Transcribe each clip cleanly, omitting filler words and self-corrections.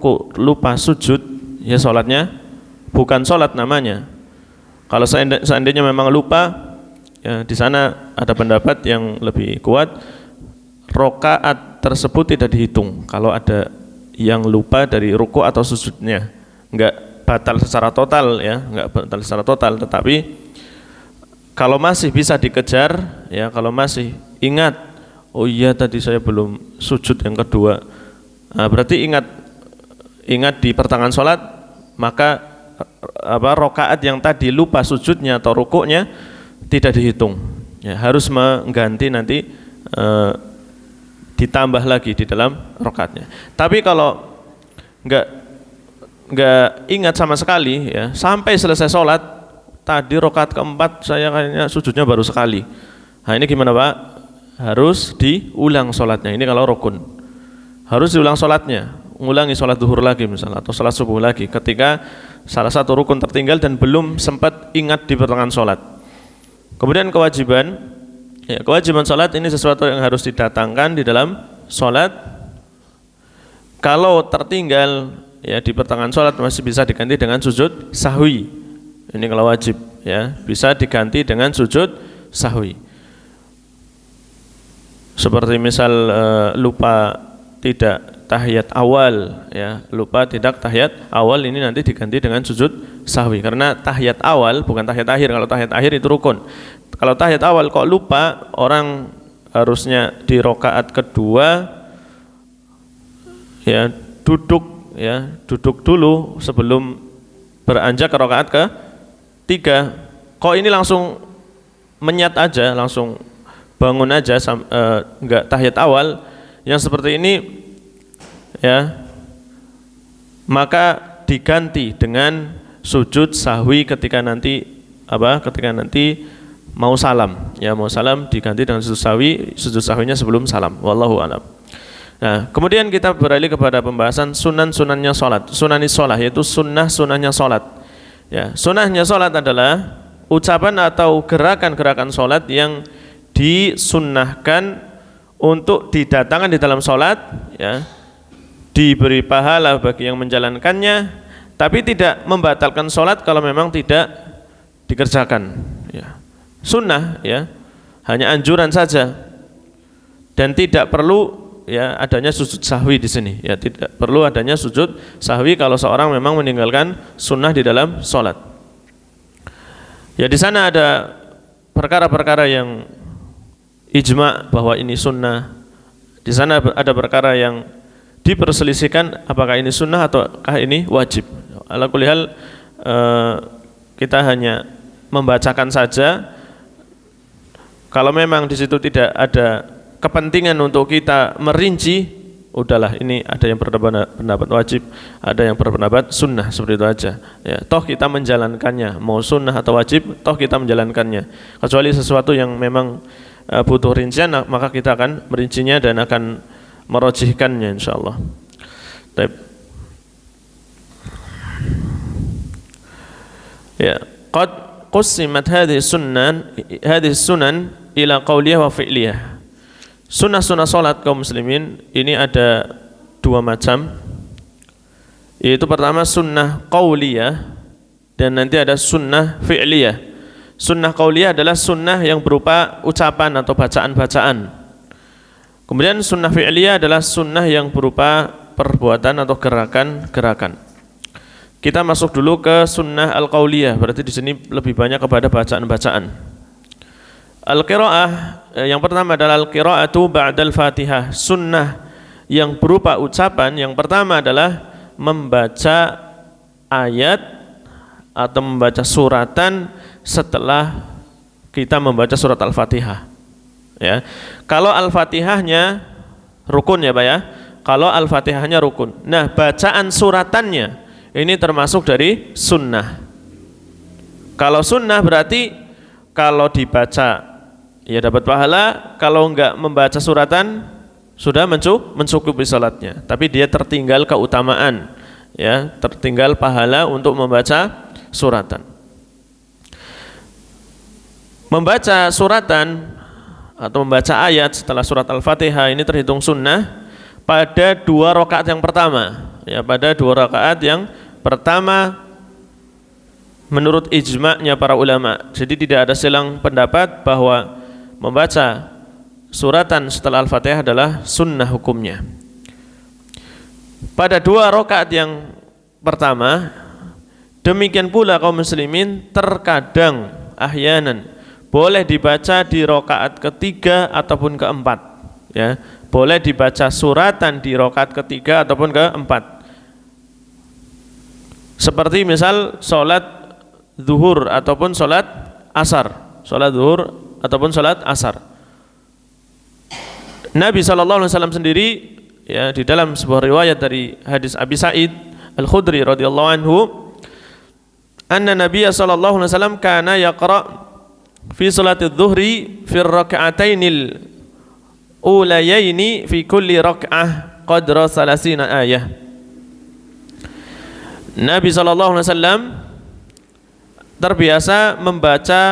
ruku, lupa sujud, ya sholatnya bukan sholat namanya. Kalau seandainya memang lupa, ya di sana ada pendapat yang lebih kuat, rakaat tersebut tidak dihitung kalau ada yang lupa dari ruku atau sujudnya. Enggak batal secara total ya, enggak batal secara total, tetapi kalau masih bisa dikejar, ya kalau masih ingat, oh iya tadi saya belum sujud yang kedua, nah, berarti ingat di pertengahan sholat, maka rakaat yang tadi lupa sujudnya atau rukuknya tidak dihitung, ya, harus mengganti nanti ditambah lagi di dalam rakaatnya. Tapi kalau enggak ingat sama sekali, ya, sampai selesai sholat, tadi rakaat keempat saya kayaknya sujudnya baru sekali. Nah ini gimana Pak? Harus diulang sholatnya. Ini kalau rukun harus diulang sholatnya, ngulangi sholat zuhur lagi misalnya atau sholat subuh lagi ketika salah satu rukun tertinggal dan belum sempat ingat di pertengahan sholat. Kemudian kewajiban, ya, kewajiban sholat ini sesuatu yang harus didatangkan di dalam sholat. Kalau tertinggal, ya, di pertengahan sholat masih bisa diganti dengan sujud sahwi. Ini kalau wajib, ya, bisa diganti dengan sujud sahwi. Seperti misal lupa tidak tahiyat awal, ya, lupa tidak tahiyat awal, ini nanti diganti dengan sujud sahwi karena tahiyat awal bukan tahiyat akhir. Kalau tahiyat akhir itu rukun. Kalau tahiyat awal kok lupa, orang harusnya di rakaat kedua, ya, duduk dulu sebelum beranjak ke rakaat ketiga. Kok ini langsung menyat aja, langsung bangun aja, enggak tahiyat awal. Yang seperti ini, ya, maka diganti dengan sujud sahwi ketika nanti mau salam, ya, mau salam diganti dengan sujud sahwinya sebelum salam. Wallahu a'lam. Nah, kemudian kita beralih kepada pembahasan sunan-sunannya sholat. Sunanis sholat yaitu sunnah-sunahnya sholat. Ya, sunahnya sholat adalah ucapan atau gerakan-gerakan sholat yang disunnahkan untuk didatangkan di dalam sholat, ya, diberi pahala bagi yang menjalankannya, tapi tidak membatalkan sholat kalau memang tidak dikerjakan. Ya. Sunnah, ya, hanya anjuran saja dan tidak perlu, ya, adanya sujud sahwi di sini. Ya, tidak perlu adanya sujud sahwi kalau seorang memang meninggalkan sunnah di dalam sholat. Ya, di sana ada perkara-perkara yang ijma bahwa ini sunnah. Di sana ada perkara yang diperselisihkan apakah ini sunnah ataukah ini wajib. Ala kulli hal, kita hanya membacakan saja. Kalau memang di situ tidak ada kepentingan untuk kita merinci, udahlah, ini ada yang berpendapat wajib, ada yang berpendapat sunnah, seperti itu aja. Ya, toh kita menjalankannya, mau sunnah atau wajib, toh kita menjalankannya. Kecuali sesuatu yang memang butuh rincian, maka kita akan merincinya dan akan merojihkannya insyaallah. Baik. Ya, qad qusimat hadhihi sunan ila qauliyah wa fi'liyah. Sunnah-sunnah salat kaum muslimin ini ada dua macam. Yaitu pertama sunnah qauliyah dan nanti ada sunnah fi'liyah. Sunnah qauliyah adalah sunnah yang berupa ucapan atau bacaan-bacaan. Kemudian sunnah fi'liyah adalah sunnah yang berupa perbuatan atau gerakan-gerakan. Kita masuk dulu ke sunnah al-qauliyah, berarti di sini lebih banyak kepada bacaan-bacaan. Al-qiraah, yang pertama adalah al-qiraatu ba'dal Fatihah. Sunnah yang berupa ucapan yang pertama adalah membaca ayat atau membaca suratan setelah kita membaca surat Al-Fatihah. Ya. Kalau Al-Fatihahnya rukun, ya Pak, ya. Kalau Al-Fatihahnya rukun. Nah, bacaan suratannya ini termasuk dari sunnah. Kalau sunnah berarti kalau dibaca ya dapat pahala, kalau enggak membaca suratan sudah mencukupi salatnya, tapi dia tertinggal keutamaan, ya, tertinggal pahala untuk membaca suratan. Membaca suratan atau membaca ayat setelah surat Al-Fatihah ini terhitung sunnah pada 2 rakaat yang pertama. ya pada 2 rakaat yang pertama menurut ijma'nya para ulama. Jadi tidak ada silang pendapat bahwa membaca suratan setelah Al-Fatihah adalah sunnah hukumnya. Pada 2 rakaat yang pertama, demikian pula kaum muslimin terkadang ahyanan boleh dibaca di rakaat ketiga ataupun keempat, ya. Boleh dibaca suratan di rakaat ketiga ataupun keempat. Seperti misal sholat zuhur ataupun sholat asar. Sholat zuhur ataupun sholat asar. Nabi SAW sendiri, ya, di dalam sebuah riwayat dari hadis Abi Sa'id Al-Khudri radhiyallahu anhu, anna Nabiya sallallahu alaihi wasallam kana yaqra fi salati adh-dhuhri fi ar-rak'atainil ulayaini fi kulli rak'ah qadra 30 ayah. Nabi sallallahu alaihi wasallam terbiasa membaca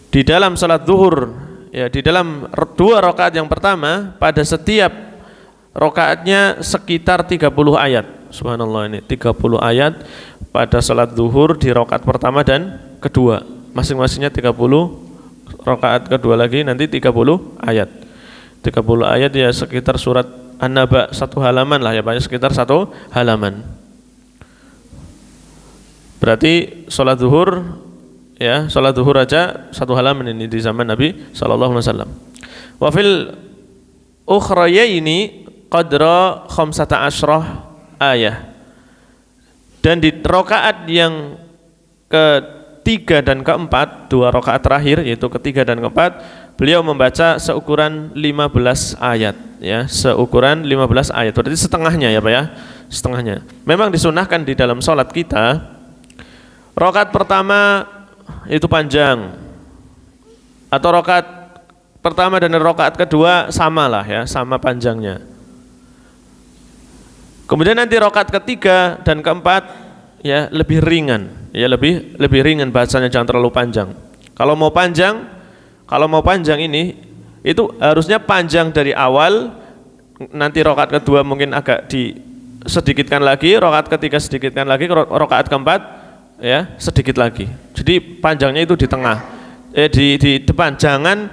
di dalam salat zuhur, ya, di dalam 2 rakaat yang pertama, pada setiap rakaatnya sekitar 30 ayat. Subhanallah, ini 30 ayat pada salat zuhur di rakaat pertama dan kedua. Masing-masingnya 30, rakaat kedua lagi nanti 30 ayat. 30 ayat ya sekitar surat An-Naba 1 halaman lah, ya, banyak sekitar 1 halaman. Berarti salat zuhur, ya, salat zuhur aja 1 halaman ini di zaman Nabi sallallahu alaihi wasallam. Wa fil ukhrayaini qadra 15 ayah. Dan di rakaat yang ketiga dan keempat, 2 rakaat terakhir yaitu ketiga dan keempat, beliau membaca seukuran 15 ayat, ya, seukuran 15 ayat. Berarti setengahnya, ya Pak, ya, setengahnya. Memang disunahkan di dalam sholat kita, rakaat pertama itu panjang, atau rakaat pertama dan rakaat kedua sama lah, ya, sama panjangnya. Kemudian nanti rakaat ketiga dan keempat, ya, lebih ringan, ya, lebih ringan bacanya, jangan terlalu panjang. Kalau mau panjang ini itu harusnya panjang dari awal, nanti rakaat kedua mungkin agak sedikitkan lagi, rakaat ketiga sedikitkan lagi, rakaat keempat, ya, sedikit lagi. Jadi panjangnya itu di tengah, di depan, jangan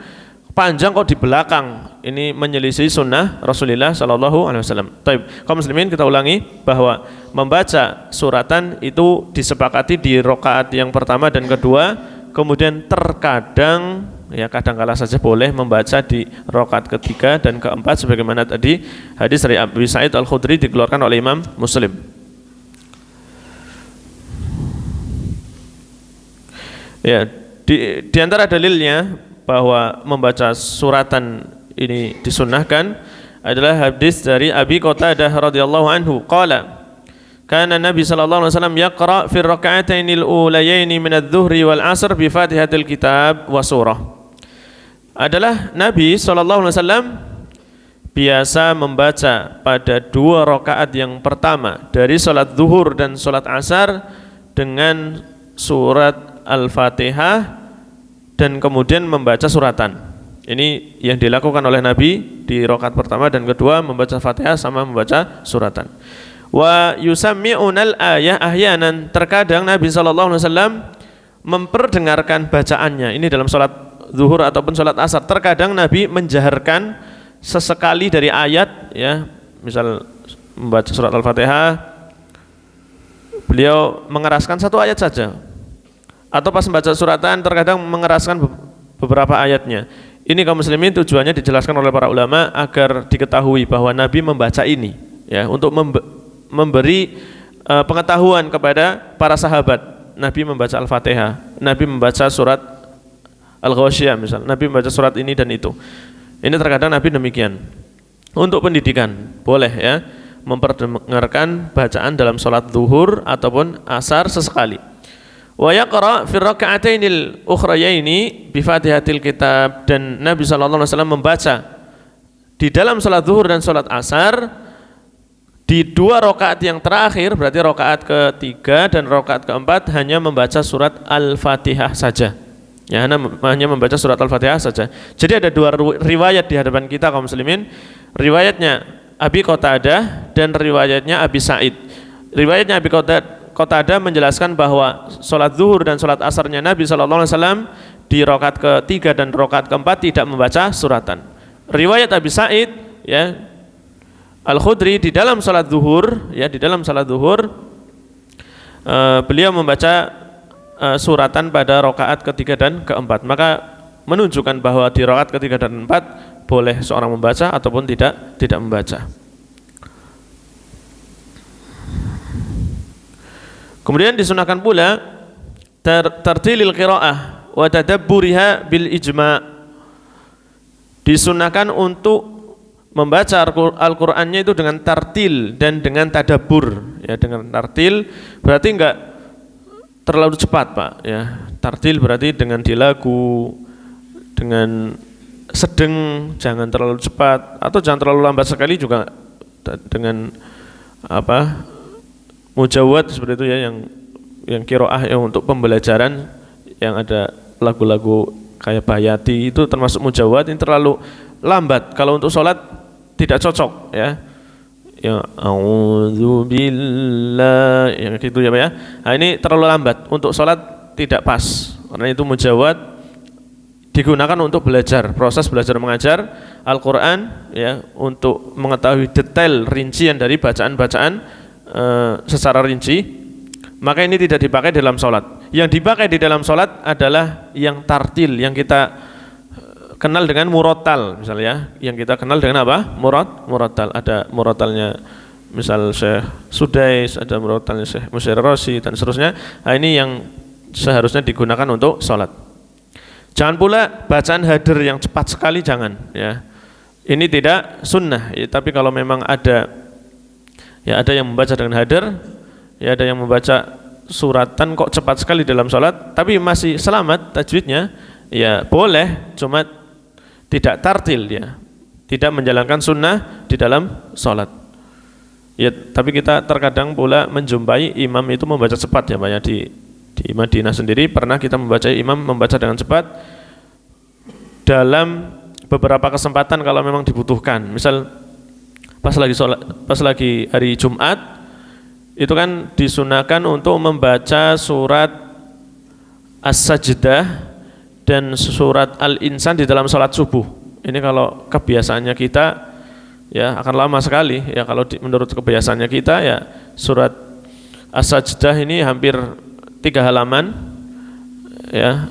panjang kok di belakang. Ini menyelisih sunnah Rasulullah Sallallahu Alaihi Wasallam. Taib, kaum muslimin, kita ulangi bahwa membaca suratan itu disepakati di rakaat yang pertama dan kedua. Kemudian terkadang, ya, kadang-kala saja boleh membaca di rakaat ketiga dan keempat, sebagaimana tadi hadis dari Abi Sa'id Al-Khudri dikeluarkan oleh Imam Muslim. Ya, di antara dalilnya bahwa membaca suratan ini disunnahkan adalah hadis dari Abi Qatadah radhiyallahu anhu, qala kana Nabi sallallahu alaihi wasallam yaqra fi rak'atainil ulayaini min adh-dhuhri wal 'asr bi Fatihatil Kitab wa surah. Adalah Nabi sallallahu alaihi wasallam biasa membaca pada 2 rakaat yang pertama dari salat zuhur dan salat asar dengan surat Al-Fatihah dan kemudian membaca suratan. Ini yang dilakukan oleh Nabi di rakaat pertama dan kedua, membaca Fatihah sama membaca suratan. Wa yusammi'unal ayah ahyanan, terkadang Nabi sallallahu alaihi wasallam memperdengarkan bacaannya. Ini dalam salat zuhur ataupun salat asar. Terkadang Nabi menjaharkan sesekali dari ayat, ya, misal membaca surat Al-Fatihah, beliau mengeraskan 1 ayat saja. Atau pas membaca suratan terkadang mengeraskan beberapa ayatnya. Ini kaum muslimin tujuannya dijelaskan oleh para ulama agar diketahui bahwa Nabi membaca ini, ya, untuk memberi pengetahuan kepada para sahabat. Nabi membaca Al-Fatihah, Nabi membaca surat Al-Ghasyiyah misal, Nabi membaca surat ini dan itu. Ini terkadang Nabi demikian. Untuk pendidikan boleh, ya, memperdengarkan bacaan dalam sholat zuhur ataupun asar sesekali. Wa yaqra fi raka'atainil ukhrayaini bi Fatihatil Kitab, dan Nabi sallallahu alaihi wasallam membaca di dalam salat zuhur dan salat asar di 2 rakaat yang terakhir, berarti rakaat ketiga dan rakaat keempat, hanya membaca surat Al-Fatihah saja. Ya, hanya membaca surat Al-Fatihah saja. Jadi ada 2 riwayat di hadapan kita kaum muslimin. Riwayatnya Abi Qatadah dan riwayatnya Abi Sa'id. Riwayatnya Abi Qatadah menjelaskan bahwa sholat zuhur dan sholat asarnya Nabi SAW di rakaat ketiga dan rakaat keempat tidak membaca suratan. Riwayat Abi Sa'id, ya, Al-Khudri di dalam sholat zuhur, ya, di dalam sholat zuhur beliau membaca suratan pada rakaat ketiga dan keempat. Maka menunjukkan bahwa di rakaat ketiga dan keempat boleh seorang membaca ataupun tidak membaca. Kemudian disunahkan pula tartilil qiraah wa tadabburiha bil ijma'. Disunahkan untuk membaca Al-Qur'annya itu dengan tartil dan dengan tadabbur. Ya, dengan tartil berarti enggak terlalu cepat, Pak, ya. Tartil berarti dengan dilagu, dengan sedang, jangan terlalu cepat atau jangan terlalu lambat sekali juga, dengan mujawad seperti itu, ya, yang qiraah yang untuk pembelajaran yang ada lagu-lagu kayak Bayati itu termasuk mujawad. Ini terlalu lambat, kalau untuk sholat tidak cocok, ya. Ya a'udzubillah, yang gitu ya Pak ya. Nah, ini terlalu lambat untuk sholat, tidak pas, karena itu mujawad digunakan untuk belajar, proses belajar mengajar Al-Quran, ya, untuk mengetahui detail rincian dari bacaan-bacaan secara rinci. Maka ini tidak dipakai dalam sholat. Yang dipakai di dalam sholat adalah yang tartil, yang kita kenal dengan murotal, misalnya, yang kita kenal dengan apa? Murotal. Ada murotalnya misal Syekh Sudais, ada murotalnya Syekh Musyair Rosi dan seterusnya. Nah, ini yang seharusnya digunakan untuk sholat. Jangan pula bacaan hadir yang cepat sekali, jangan, ya. Ini tidak sunnah, ya, tapi kalau memang ada, ya, ada yang membaca dengan hadir, ya, ada yang membaca suratan kok cepat sekali dalam sholat, tapi masih selamat tajwidnya, ya boleh, cuma tidak tartil, ya, tidak menjalankan sunnah di dalam sholat. Ya, tapi kita terkadang pula menjumpai imam itu membaca cepat, ya Pak, ya. Di Madinah sendiri pernah kita membaca imam membaca dengan cepat dalam beberapa kesempatan kalau memang dibutuhkan. Misal pas lagi hari Jumat itu kan disunahkan untuk membaca surat As-Sajdah dan surat Al-Insan di dalam sholat subuh. Ini kalau kebiasaannya kita, ya, akan lama sekali, ya, kalau menurut kebiasaannya kita, ya, surat As-Sajdah ini hampir 3 halaman, ya,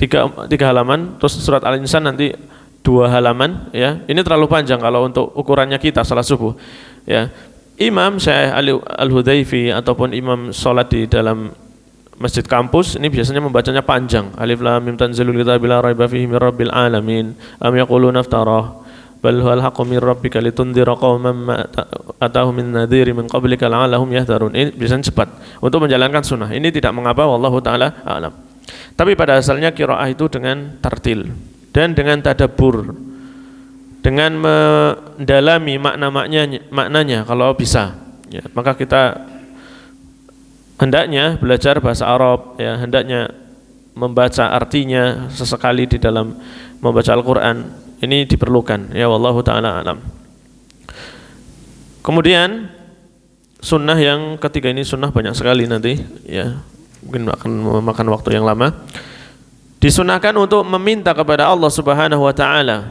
3 halaman, terus surat Al-Insan nanti 2 halaman, ya. Ini terlalu panjang kalau untuk ukurannya kita salat subuh, ya. Imam Syekh Al-Hudayfi ataupun imam salat di dalam masjid kampus ini biasanya membacanya panjang. Alif lam mim tanzilul kitabi la raiba fihi mir rabbil alamin am yaquluna iftarah bal huwal haqqu mir rabbika litundhira qauman ma atahum min nadhiri min qablika la'allahum yahdharun. Ini biasanya cepat untuk menjalankan sunnah. Ini tidak mengapa, wallahu taala a'lam. Tapi pada asalnya qiraah itu dengan tartil dan dengan tadabbur, dengan mendalami maknanya kalau bisa, ya. Maka kita hendaknya belajar bahasa Arab, ya, hendaknya membaca artinya sesekali di dalam membaca Al-Qur'an. Ini diperlukan, ya, wallahu taala alam. Kemudian sunnah yang ketiga, ini sunnah banyak sekali nanti, ya, mungkin akan memakan waktu yang lama. Disunahkan untuk meminta kepada Allah Subhanahu wa taala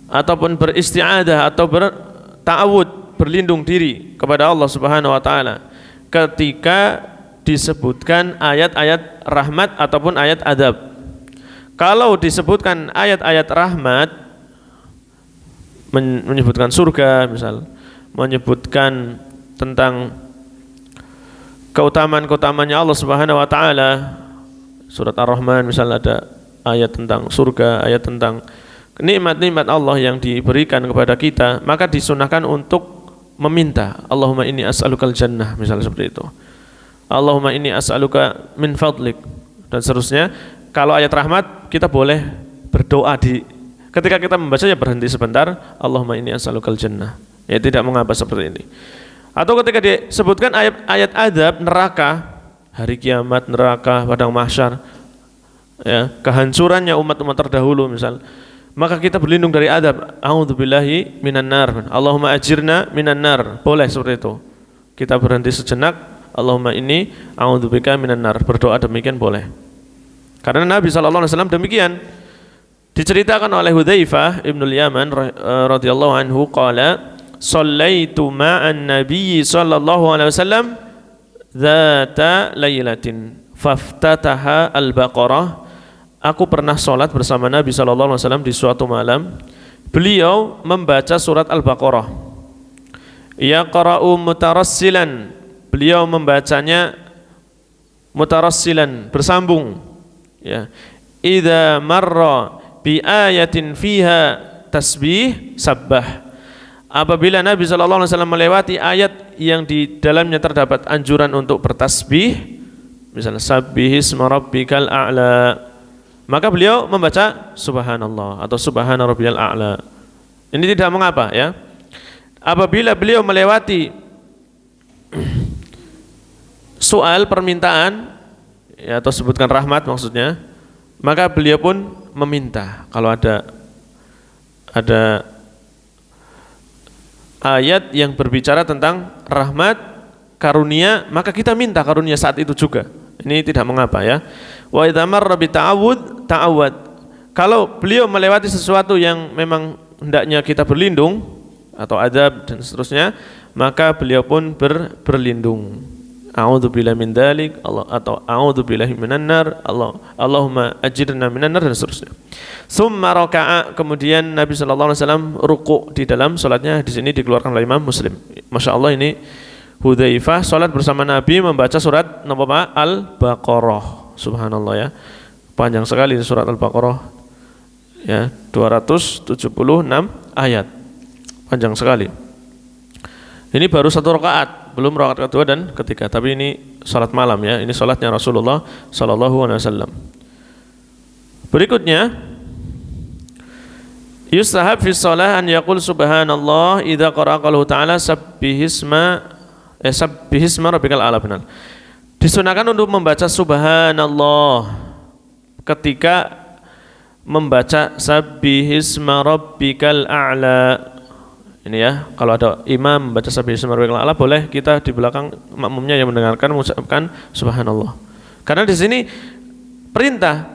ataupun beristi'adah atau berta'awud, berlindung diri kepada Allah Subhanahu wa taala ketika disebutkan ayat-ayat rahmat ataupun ayat adab. Kalau disebutkan ayat-ayat rahmat, menyebutkan surga misal, menyebutkan tentang keutamaan-keutamaannya Allah Subhanahu wa taala, surat Ar-Rahman misal ada ayat tentang surga, ayat tentang nikmat-nikmat Allah yang diberikan kepada kita, maka disunahkan untuk meminta, Allahumma inni as'alukal jannah, misalnya seperti itu. Allahumma inni as'aluka min fadlik, dan seterusnya. Kalau ayat rahmat kita boleh berdoa ketika kita membaca, ya berhenti sebentar, Allahumma inni as'alukal jannah. Ya, tidak mengapa seperti ini. Atau ketika disebutkan ayat adab, neraka, hari kiamat, neraka, padang mahsyar, ya, kehancurannya umat-umat terdahulu misal, maka kita berlindung dari adab. A'udzubillahi minan nar. Allahumma ajirna minan nar. Boleh seperti itu. Kita berhenti sejenak, Allahumma inni a'udzubika minan nar. Berdoa demikian boleh. Karena Nabi sallallahu alaihi wasallam demikian. Diceritakan oleh Hudzaifah Ibnul Yaman radhiyallahu anhu qala shallaitu ma'an nabiyyi sallallahu alaihi wasallam dzata lailatin faftataha al-Baqarah. Aku pernah sholat bersama Nabi sallallahu alaihi wasallam di suatu malam. Beliau membaca surat Al-Baqarah. Yaqra'u mutarassilan. Beliau membacanya mutarassilan, bersambung. Ya. Idza marra bi ayatin fiha tasbih sabbah. Apabila Nabi sallallahu alaihi wasallam melewati ayat yang di dalamnya terdapat anjuran untuk bertasbih, misalnya sabbihisma rabbikal a'la, maka beliau membaca subhanallah atau subhana rabbiyal a'la. Ini tidak mengapa ya. Apabila beliau melewati soal permintaan ya, atau sebutkan rahmat maksudnya, maka beliau pun meminta kalau ada ayat yang berbicara tentang rahmat, karunia, maka kita minta karunia saat itu juga. Ini tidak mengapa ya. Wa idza marra bi ta'awud ta'awad. Kalau beliau melewati sesuatu yang memang hendaknya kita berlindung atau adab dan seterusnya, maka beliau pun berlindung. A'udzubillahi min dzalik, atau a'udzubillahi minan nar, Allahumma ajirna minan nar dan seterusnya. Tsumma raka'a, kemudian Nabi sallallahu alaihi wasallam ruku' di dalam salatnya. Di sini dikeluarkan oleh Imam Muslim. Masya Allah, ini Hudzaifah salat bersama Nabi membaca surat Al-Baqarah. Subhanallah ya. Panjang sekali surat Al-Baqarah. Ya, 276 ayat. Panjang sekali. Ini baru satu rakaat, belum rakaat kedua dan ketiga. Tapi ini salat malam ya. Ini salatnya Rasulullah sallallahu alaihi wasallam. Berikutnya, yustahab fi shalah an yaqul subhanallah idza qara'a qawluhu ta'ala sabbihisma rabbikal a'la. Benar. Disunahkan untuk membaca subhanallah ketika membaca sabbihisma rabbikal a'la. Ini ya, kalau ada imam membaca sabbihisma rabbikal a'la, boleh kita di belakang makmumnya yang mendengarkan mengucapkan subhanallah. Karena di sini perintah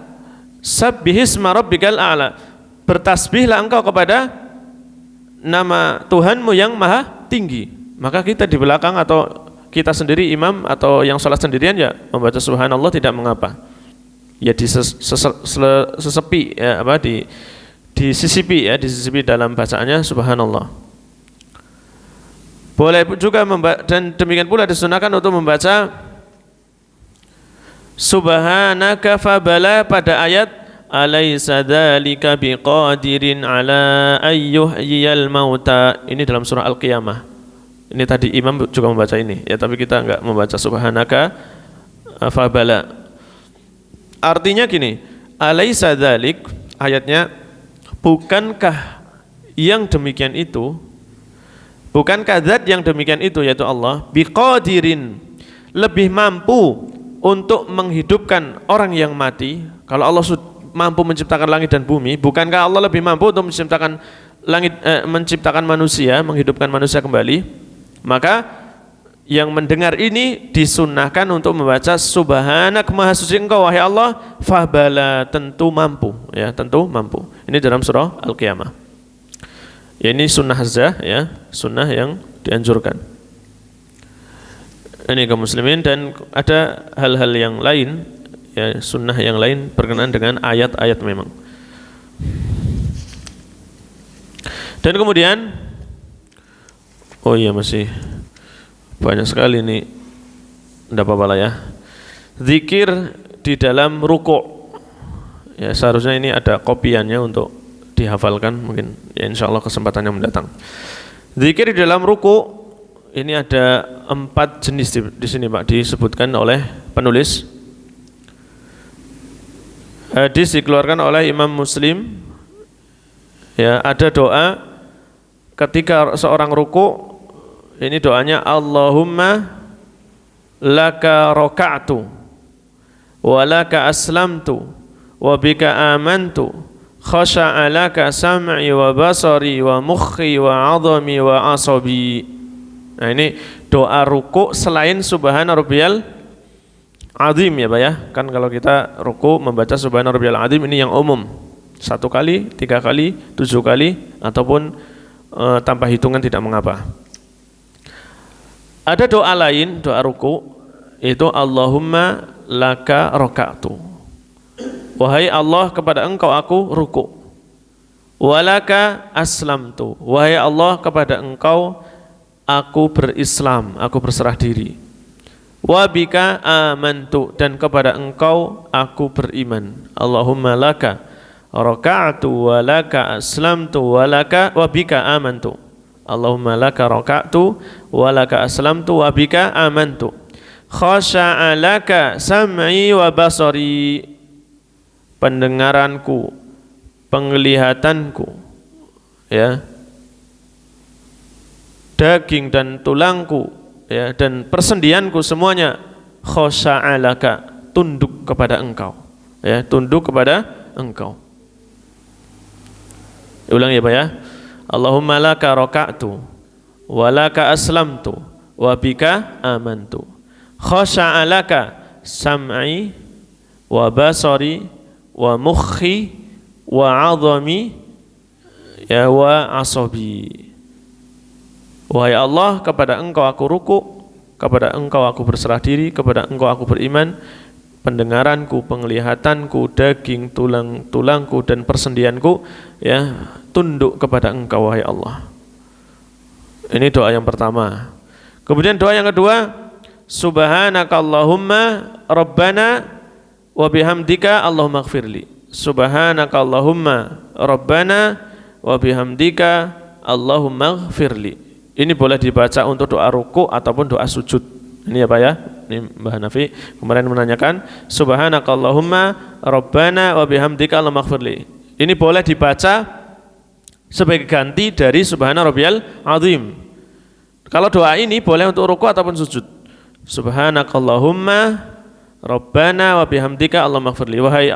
sabbihisma rabbikal a'la, bertasbihlah engkau kepada nama Tuhanmu yang maha tinggi. Maka kita di belakang atau kita sendiri imam atau yang sholat sendirian ya membaca subhanallah tidak mengapa. Ya disesepi ya, apa disisipi ya, disisipi dalam bacaannya subhanallah. Boleh juga dan demikian pula disunahkan untuk membaca subhanaka fabala pada ayat alaysa dzalika biqadirin ala ayyuhyiyal mauta. Ini dalam surah Al-Qiyamah. Ini tadi imam juga membaca ini ya, tapi kita enggak membaca subhanaka fabala. Artinya gini, alaysa dzalik, ayatnya, bukankah yang demikian itu, bukankah zat yang demikian itu yaitu Allah biqadirin, lebih mampu untuk menghidupkan orang yang mati. Kalau Allah mampu menciptakan langit dan bumi, bukankah Allah lebih mampu untuk menciptakan menciptakan manusia, menghidupkan manusia kembali? Maka yang mendengar ini disunahkan untuk membaca subhanak, maha suci engkau wahai Allah, fahbala, tentu mampu ya, tentu mampu. Ini dalam surah Al-Qiyamah. Ya, ini sunnah zah ya, sunnah yang dianjurkan. Ini kaum muslimin, dan ada hal-hal yang lain ya, sunnah yang lain berkenaan dengan ayat-ayat memang. Dan kemudian oh iya, masih banyak sekali nih, tidak apa-apa lah ya. Zikir di dalam ruku' ya, seharusnya ini ada kopiannya untuk dihafalkan mungkin ya, insyaallah kesempatan yang mendatang. Zikir di dalam ruku' ini ada 4 jenis di sini Pak, disebutkan oleh penulis. Hadis dikeluarkan oleh Imam Muslim ya, ada doa ketika seorang ruku'. Ini doanya Allahumma laka raka'tu wa laka aslamtu wa bika amantu khasha'a laka sam'i wa basari wa mukhi wa 'azami wa asabi. Nah, ini doa ruku selain subhana rabbiyal azim ya Pak ya. Kan kalau kita ruku membaca subhana rabbiyal azim ini yang umum. 1 kali, 3 kali, 7 kali ataupun tanpa hitungan tidak mengapa. Ada doa lain, doa ruku itu Allahumma laka raka'tu. Wahai Allah, kepada Engkau aku ruku. Walaka aslamtu. Wahai Allah, kepada Engkau aku berislam, aku berserah diri. Wabika amantu, dan kepada Engkau aku beriman. Allahumma laka raka'tu walaka aslamtu walaka wabika amantu. Allahumma laka raka'tu walaka aslamtu wabika amantu. Khasha'a laka sam'i wa basari. Pendengaranku, penglihatanku, ya, daging dan tulangku, ya, dan persendianku semuanya khasha'a laka, tunduk kepada Engkau, ya, tunduk kepada Engkau. Ulang ya Pak ya. Allahumma laka raka'tu wa laka aslamtu wa bika amantu. Khasha'a laka sam'i wa basari wa mukhi wa 'azami ya wa asabi. Wahai Allah, kepada Engkau aku ruku, kepada Engkau aku berserah diri, kepada Engkau aku beriman. Pendengaranku, penglihatanku, daging, tulangku dan persendianku, ya, tunduk kepada Engkau wahai Allah. Ini doa yang pertama. Kemudian doa yang kedua, subhanakallahumma rabbana wa bihamdika Allahumma ighfirli. Subhanakallahumma rabbana wa bihamdika Allahumma ighfirli. Ini boleh dibaca untuk doa ruku ataupun doa sujud. Ini ya Pak ya. Ini Mbah Hanafi kemarin menanyakan subhanakallahumma rabbana wa bihamdika Allahumma ighfirli. Ini boleh dibaca sebagai ganti dari subhana rabbiyal azim. Kalau doa ini boleh untuk ruku ataupun sujud. Subhanakallahumma rabbana wa bihamdika Allahumma ighfirli. Wahai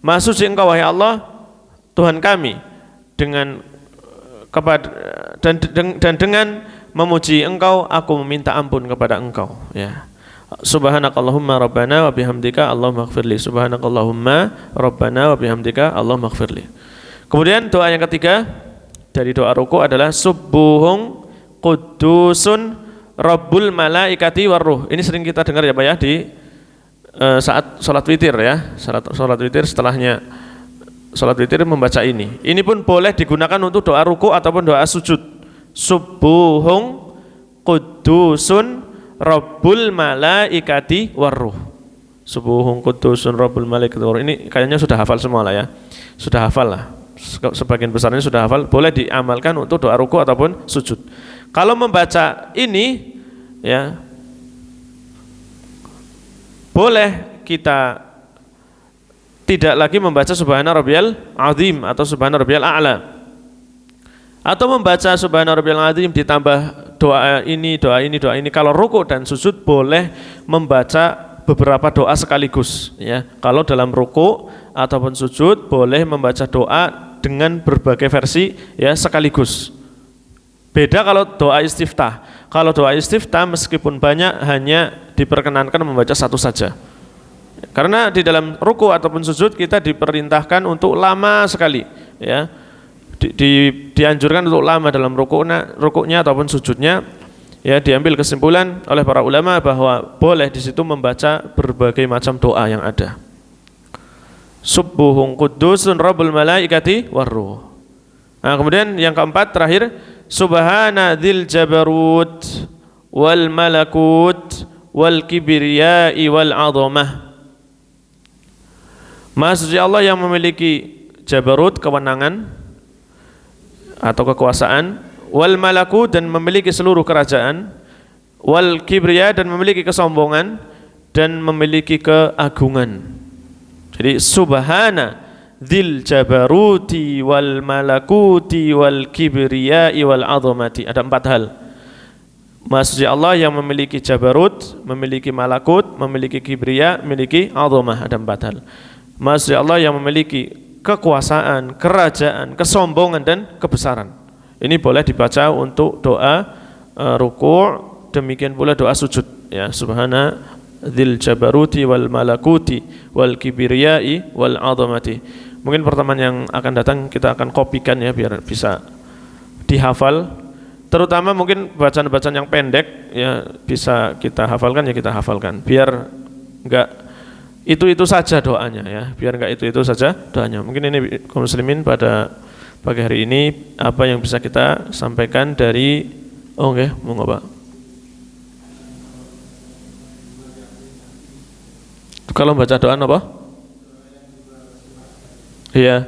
Maha Suci Engkau wahai Allah Tuhan kami, dengan kepada dan dengan memuji Engkau aku meminta ampun kepada Engkau, ya. Subhanakallahumma rabbana wa bihamdika Allahumma ighfirli. Subhanakallahumma rabbana wa bihamdika Allahumma ighfirli. Kemudian doa yang ketiga dari doa ruku adalah subuhun qudusun rabbul malaikati warruh. Ini sering kita dengar ya Pak ya di saat sholat witir ya. Sholat witir setelahnya sholat witir membaca ini. Ini pun boleh digunakan untuk doa ruku ataupun doa sujud. Subuhun qudusun rabbul malaikati warruh. Subuhun qudusun rabbul malaikati warruh. Ini kayaknya sudah hafal semua lah ya. Sudah hafal lah. Sebagian besarnya sudah hafal. Boleh diamalkan untuk doa ruku ataupun sujud. Kalau membaca ini ya, boleh kita tidak lagi membaca subhana rabbiyal azim atau subhana rabbiyal a'la, atau membaca subhana rabbiyal azim ditambah doa ini. Kalau ruku dan sujud boleh membaca beberapa doa sekaligus ya. Kalau dalam ruku ataupun sujud boleh membaca doa dengan berbagai versi ya sekaligus. Beda kalau doa istiftah. Kalau doa istiftah meskipun banyak hanya diperkenankan membaca satu saja. Karena di dalam ruku ataupun sujud kita diperintahkan untuk lama sekali ya. Dianjurkan untuk lama dalam rukuknya ataupun sujudnya. Ya, diambil kesimpulan oleh para ulama bahwa boleh di situ membaca berbagai macam doa yang ada. Subuhun qudusun rabbul malaikati warruh. Nah, kemudian yang keempat terakhir, subhana dzil jabarut wal malakut wal kibriyai wal azamah. Maha Suci Allah yang memiliki jabarut, kewenangan atau kekuasaan, wal malakut dan memiliki seluruh kerajaan, wal kibriya dan memiliki kesombongan dan memiliki keagungan. Jadi subhana dzil jabaruti wal malakuti wal kibriyai wal azamati. Ada 4 hal. Maha Suci Allah yang memiliki jabarut, memiliki malakut, memiliki kibriya, memiliki azamah. Ada 4 hal. Maha Suci Allah yang memiliki kekuasaan, kerajaan, kesombongan dan kebesaran. Ini boleh dibaca untuk doa ruku', demikian pula doa sujud ya. Subhana dzil jabaruti wal malakuti wal kibriyai wal 'azamati. Mungkin pertemuan yang akan datang kita akan kopikan ya biar bisa dihafal. Terutama mungkin bacaan-bacaan yang pendek ya bisa kita hafalkan ya kita hafalkan. Biar enggak itu saja doanya ya, biar enggak itu saja doanya. Mungkin ini kaum muslimin pada pagi hari ini apa yang bisa kita sampaikan dari monggo Pak. Kalau baca doa apa? Iya.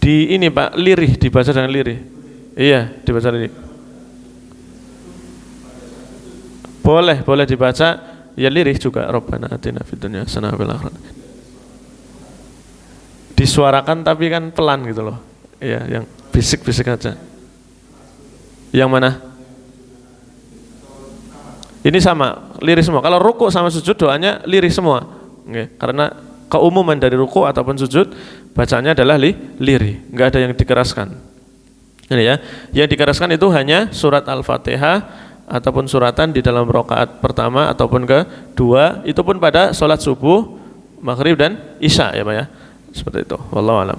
Di ini Pak, lirih, dibaca dengan lirih. Iya, dibaca lirih. Boleh dibaca ya lirih juga. Rabbana atina fid dunya hasanah wa fil akhirati. Disuarakan tapi kan pelan gitu loh. Iya, yang bisik-bisik aja. Yang mana? Ini sama, lirih semua. Kalau ruku sama sujud doanya lirih semua. Oke, karena keumuman dari ruku ataupun sujud bacanya adalah lirih, enggak ada yang dikeraskan. Ini ya. Yang dikeraskan itu hanya surat Al-Fatihah ataupun suratan di dalam rakaat pertama ataupun kedua, itu pun pada sholat subuh, maghrib dan isya ya Pak ya. Seperti itu. Wallahu alam.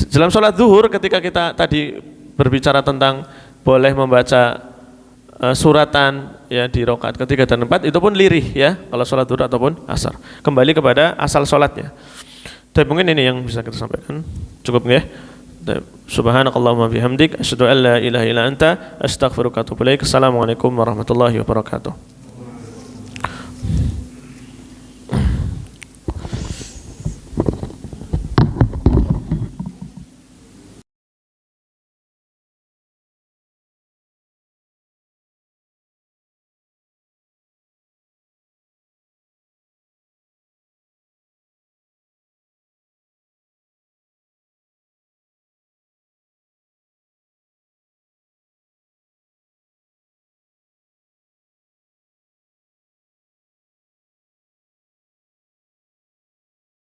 Dalam sholat zuhur ketika kita tadi berbicara tentang boleh membaca suratan ya di rakaat ketiga dan keempat, itu pun lirih ya kalau sholat zuhur ataupun asar. Kembali kepada asal sholatnya. Tapi mungkin ini yang bisa kita sampaikan. Cukup nggih? Subhanakallahumma bihamdik asyhadu an la ilaha illa anta astaghfiruka wa atubu ilaik. Assalamualaikum warahmatullahi wabarakatuh.